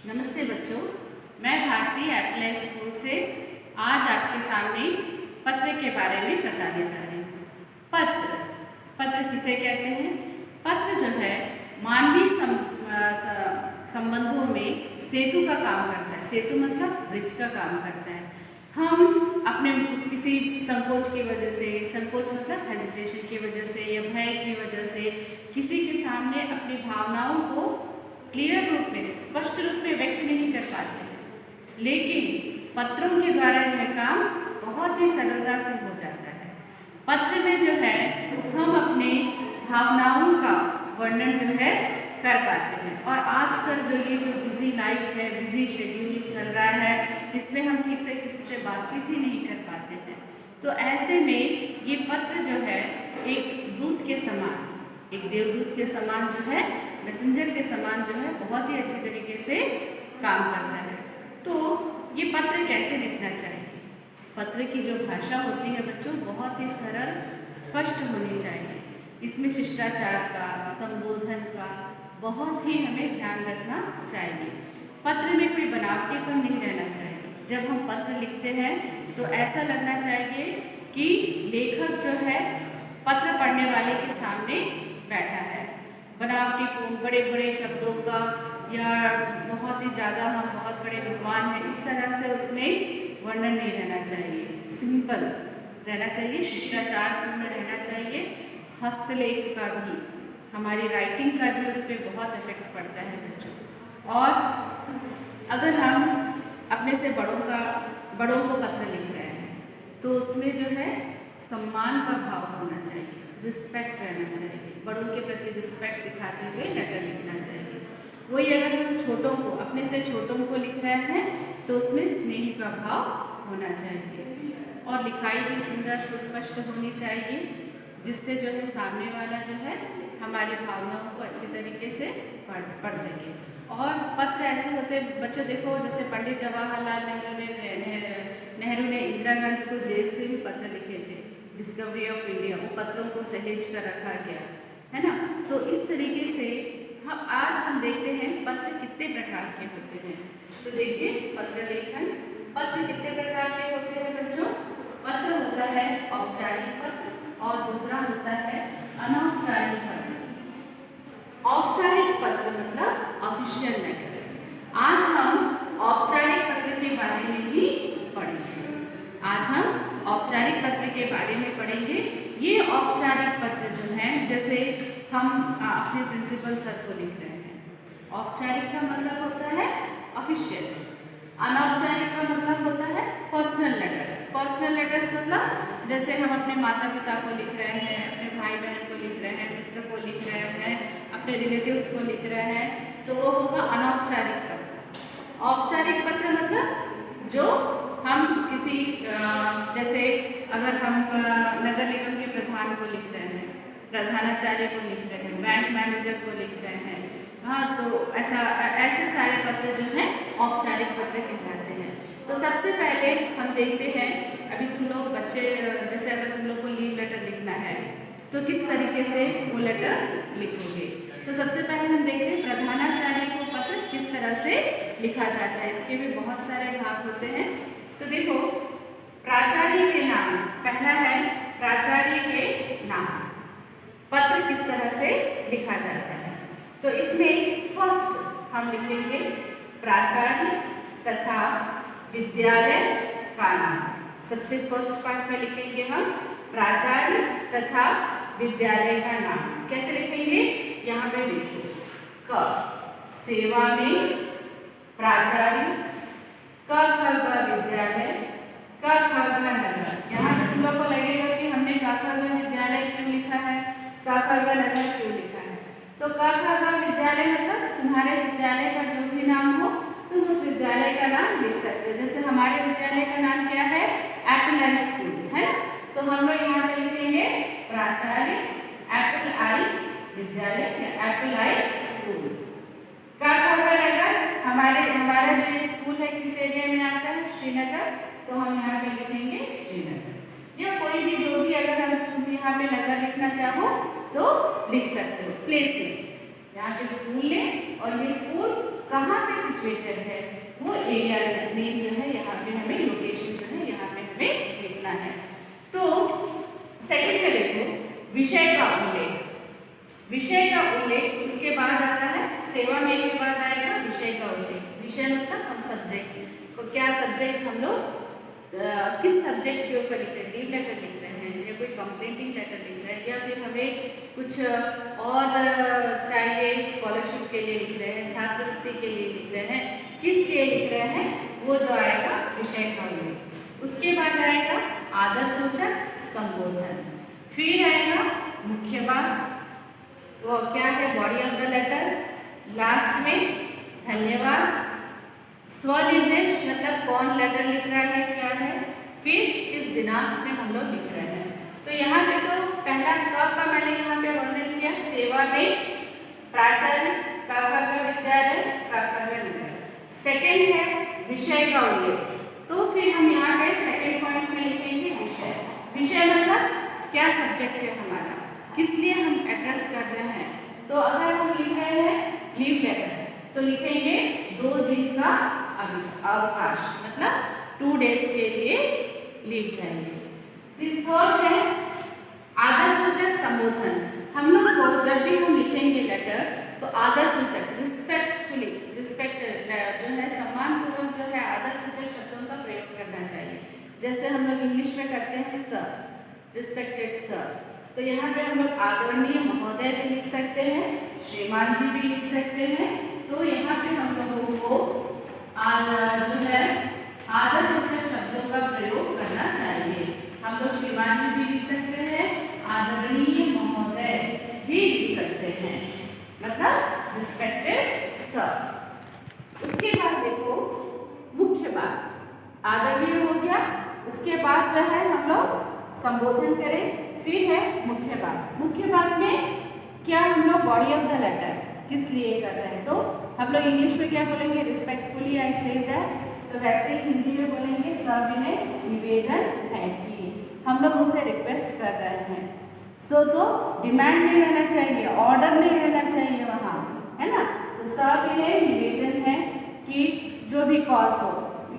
नमस्ते बच्चों, मैं भारती एप्लाई स्कूल से आज आपके सामने पत्र के बारे में बताने जा रही हूँ। पत्र पत्र किसे कहते हैं? पत्र जो है मानवीय संबंधों में सेतु का काम करता है। सेतु मतलब ब्रिज का काम करता है। हम अपने किसी संकोच की वजह से, संकोच मतलब हेजिटेशन की वजह से या भय की वजह से किसी के सामने अपनी भावनाओं को क्लियर रूप में, स्पष्ट रूप में व्यक्त नहीं कर पाते हैं, लेकिन पत्रों के द्वारा यह काम बहुत ही सरलता से हो जाता है। पत्र में जो है हम अपने भावनाओं का वर्णन जो है कर पाते हैं। और आजकल जो ये जो बिजी लाइफ है, बिजी शेड्यूल चल रहा है, इसमें हम ठीक से किसी से बातचीत ही नहीं कर पाते हैं। तो ऐसे में ये पत्र जो है एक दूत के समान, एक देवदूत के समान जो है, मैसेंजर के समान जो है बहुत ही अच्छी तरीके से काम करता है। तो ये पत्र कैसे लिखना चाहिए? पत्र की जो भाषा होती है बच्चों, बहुत ही सरल, स्पष्ट होनी चाहिए। इसमें शिष्टाचार का, संबोधन का बहुत ही हमें ध्यान रखना चाहिए। पत्र में कोई बनावटीपन नहीं रहना चाहिए। जब हम पत्र लिखते हैं तो ऐसा लगना चाहिए कि लेखक जो है पत्र पढ़ने वाले के सामने बैठा है। बनावटीपूर्ण बड़े बड़े शब्दों का या बहुत ही ज़्यादा हम बहुत बड़े विद्वान हैं, इस तरह से उसमें वर्णन नहीं रहना चाहिए। सिंपल रहना चाहिए, शिष्टाचारपूर्ण रहना चाहिए। हस्तलेख का भी, हमारी राइटिंग का भी उस पर बहुत इफेक्ट पड़ता है बच्चों। और अगर हम अपने से बड़ों को पत्र लिख रहे हैं तो उसमें जो है सम्मान का भाव होना चाहिए, रिस्पेक्ट रहना चाहिए। बड़ों के प्रति रिस्पेक्ट दिखाते हुए लेटर लिखना चाहिए। वही अगर हम छोटों को, अपने से छोटों को लिख रहे हैं तो उसमें स्नेह का भाव होना चाहिए। और लिखाई भी सुंदर सुस्पष्ट होनी चाहिए, जिससे जो है सामने वाला जो है हमारी भावनाओं को अच्छी तरीके से पढ़ सके। और पत्र ऐसे होते हैं बच्चों, देखो जैसे पंडित जवाहरलाल नेहरू ने इंदिरा गांधी को जेल से भी पत्र लिखे थे, डिस्कवरी ऑफ इंडिया, वो पत्रों को सहेज कर रखा गया है ना। तो इस तरीके से हम देखते हैं पत्र कितने प्रकार के होते हैं। तो देखिए पत्र लेखन, पत्र कितने प्रकार के होते हैं बच्चों? पत्र होता है औपचारिक पत्र और दूसरा होता है अनौपचारिक पत्र। औपचारिक पत्र मतलब ऑफिशियल लेटर्स। आज हम औपचारिक पत्र के बारे में ही पढ़ेंगे। आज हम औपचारिक पत्र के बारे में पढ़ेंगे। ये औपचारिक पत्र जो है, जैसे हम अपने प्रिंसिपल सर को लिख रहे हैं, औपचारिक का मतलब होता है ऑफिशियल। अनौपचारिक का मतलब होता है पर्सनल लेटर्स। पर्सनल लेटर्स मतलब जैसे हम अपने माता पिता को लिख रहे हैं, अपने भाई बहन को लिख रहे हैं, मित्र को लिख रहे हैं, अपने रिलेटिव्स को लिख रहे हैं, तो वो होगा अनौपचारिक पत्र। औपचारिक पत्र मतलब जो हम किसी जैसे अगर हम नगर निगम के प्रधान को लिख रहे हैं, प्रधानाचार्य को लिख रहे हैं, बैंक मैनेजर को लिख रहे हैं, हाँ, तो ऐसे सारे पत्र जो हैं औपचारिक पत्र कहलाते हैं। तो सबसे पहले हम देखते हैं, अभी तुम लोग बच्चे, जैसे अगर तुम लोग को लीव लेटर लिखना है तो किस तरीके से वो लेटर लिखोगे। तो सबसे पहले हम देखते हैं प्रधानाचार्य को पत्र किस तरह से लिखा जाता है। इसके भी बहुत सारे भाग होते हैं। तो देखो, प्राचार्य के नाम, पहला है प्राचार्य के नाम, पत्र किस तरह से लिखा जाता है। तो इसमें फर्स्ट हम लिखेंगे प्राचार्य तथा विद्यालय का नाम। सबसे फर्स्ट पार्ट में लिखेंगे हम प्राचार्य तथा विद्यालय का नाम। कैसे लिखेंगे? यहाँ पे लिखो क, सेवा में प्राचार्य, क ख ग विद्यालय, क ख ग नगर। यहाँ पे तुम लोग को लगेगा कि हमने क ख ग विद्यालय क्यों लिखा है, क ख ग नगर क्यों लिखा है। तो क ख ग विद्यालय मतलब तुम्हारे विद्यालय का जो भी नाम हो, तुम उस विद्यालय का नाम लिख सकते हो। जैसे हमारे विद्यालय का नाम क्या है? एप्पल आई स्कूल, है ना। तो हम लोग यहाँ पे लिखेंगे प्राचार्य एप्पल आई विद्यालय या एप्पल आई स्कूल। क ख ग नगर, हमारा जो ये स्कूल है किस एरिया में आता है? श्रीनगर। तो हम यहाँ पे लिखेंगे श्रीनगर। या कोई भी जो भी, अगर तुम यहाँ पे नगर लिखना चाहो तो लिख सकते हो। प्लेस में यहाँ पे स्कूल लें और ये स्कूल कहाँ पे सिचुएटेड है, वो एरिया नेम जो है यहाँ पे हमें, लोकेशन जो है यहाँ पे हमें लिखना है। तो सेकंड में देखो विषय का उल्लेख। विषय का उल्लेख उसके बाद आता है, सेवा में के बाद आएगा विषय का उल्लेख। विषय मतलब हम सब्जेक्ट को, क्या सब्जेक्ट हम लोग किस सब्जेक्ट के ऊपर लिख रहे हैं, लीव लेटर लिख रहे हैं या कोई कंप्लेंटिंग लेटर लिख रहे हैं या फिर हमें कुछ और चाहिए, स्कॉलरशिप के लिए लिख रहे हैं, छात्रवृत्ति के लिए लिख रहे हैं, किस लिए लिख रहे हैं, वो जो आएगा विषय का उल्लेख। उसके बाद आएगा आदरसूचक संबोधन, फिर आएगा मुख्य बात, वो क्या है, body of the letter, last में धन्यवाद, स्वनिर्देश मतलब कौन लेटर लिख रहा है, क्या है, फिर किस दिनांक में हम लोग लिख रहे हैं। तो यहाँ पे तो पहला क का मैंने यहाँ पे वर्णन किया, सेवा में प्राचार्य, का विद्यालय, का विद्यालय। सेकंड है विषय का उल्लेख, तो फिर हम यहाँ पे सेकंड पॉइंट में लिखेंगे विषय। विषय मतलब क्या सब्जेक्ट है हमारा, किस लिए हम एड्रेस कर रहे हैं। तो अगर हम लिख रहे हैं लीव लेटर तो लिखेंगे 2 दिन का अवकाश, मतलब 2 डेज के लिए लीव चाहिए। थर्ड है आदरसूचक संबोधन। हम लोग को जब भी हम लिखेंगे लेटर तो आदरसूचक, रिस्पेक्टफुली, रिस्पेक्ट जो है, सम्मानपूर्वक जो है आदरसूचक शब्दों का प्रयोग करना चाहिए। जैसे हम लोग इंग्लिश में करते हैं सर, रिस्पेक्टेड सर, तो यहाँ पे हम लोग आदरणीय महोदय भी लिख सकते हैं, श्रीमान जी भी लिख सकते हैं। तो यहाँ पे हम लोगों को जो है आदरसूचक शब्दों का प्रयोग करना चाहिए। हम लोग श्रीमान जी भी लिख सकते हैं, आदरणीय महोदय भी लिख सकते हैं, मतलब रिस्पेक्टेड सर। उसके बाद देखो मुख्य बात, आदरणीय हो गया, उसके बाद जो है हम लोग संबोधन करें, फिर है मुख्य बात। मुख्य बात में क्या हम लोग बॉडी ऑफ द लेटर किस लिए कर रहे हैं, तो हम लोग इंग्लिश में क्या बोलेंगे, रिस्पेक्टफुली आई से दैट, तो वैसे ही हिंदी में बोलेंगे सविनय निवेदन है कि, हम लोग उनसे रिक्वेस्ट कर रहे हैं। सो तो डिमांड नहीं रहना चाहिए, ऑर्डर नहीं रहना चाहिए वहाँ, है ना। तो सविनय निवेदन है कि जो भी कॉज हो,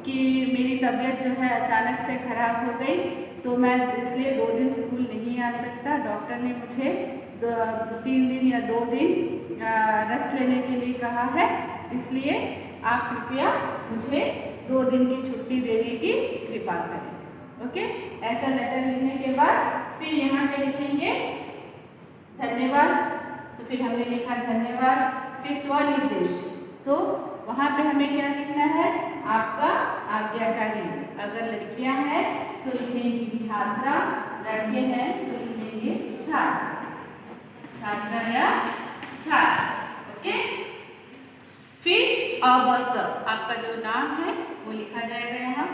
कि मेरी तबीयत जो है अचानक से खराब हो गई तो मैं इसलिए 2 दिन स्कूल नहीं आ सकता, डॉक्टर ने मुझे 3 दिन या 2 दिन रेस्ट लेने के लिए कहा है, इसलिए आप कृपया मुझे 2 दिन की छुट्टी देने की कृपा करें। ओके, ऐसा लेटर लिखने के बाद फिर यहाँ पे लिखेंगे धन्यवाद, तो फिर हमने लिखा धन्यवाद, फिर स्वनिर्देश, तो वहाँ पे हमें क्या लिखना है, आपका आज्ञाकारी। अगर लड़कियाँ हैं तो लिखेंगे छात्रा, लड़के हैं तो लिखेंगे छात्र, छात्रा या छात्र। ओके, फिर अवस, आपका जो नाम है वो लिखा जाएगा यहाँ,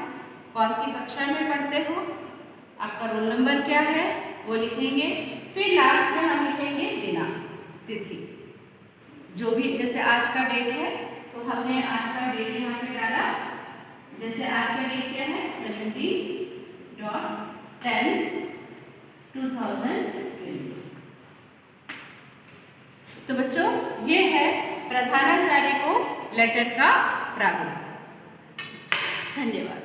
कौन सी कक्षा में पढ़ते हो, आपका रोल नंबर क्या है वो लिखेंगे, फिर लास्ट में हम लिखेंगे दिनांक, तिथि, जो भी, जैसे आज का डेट है तो हमने आज का डेट यहाँ पे डाला, जैसे आज का डेट क्या है 17.10/2020। तो बच्चों ये है प्रधानाचार्य को लेटर का प्रारूप। धन्यवाद।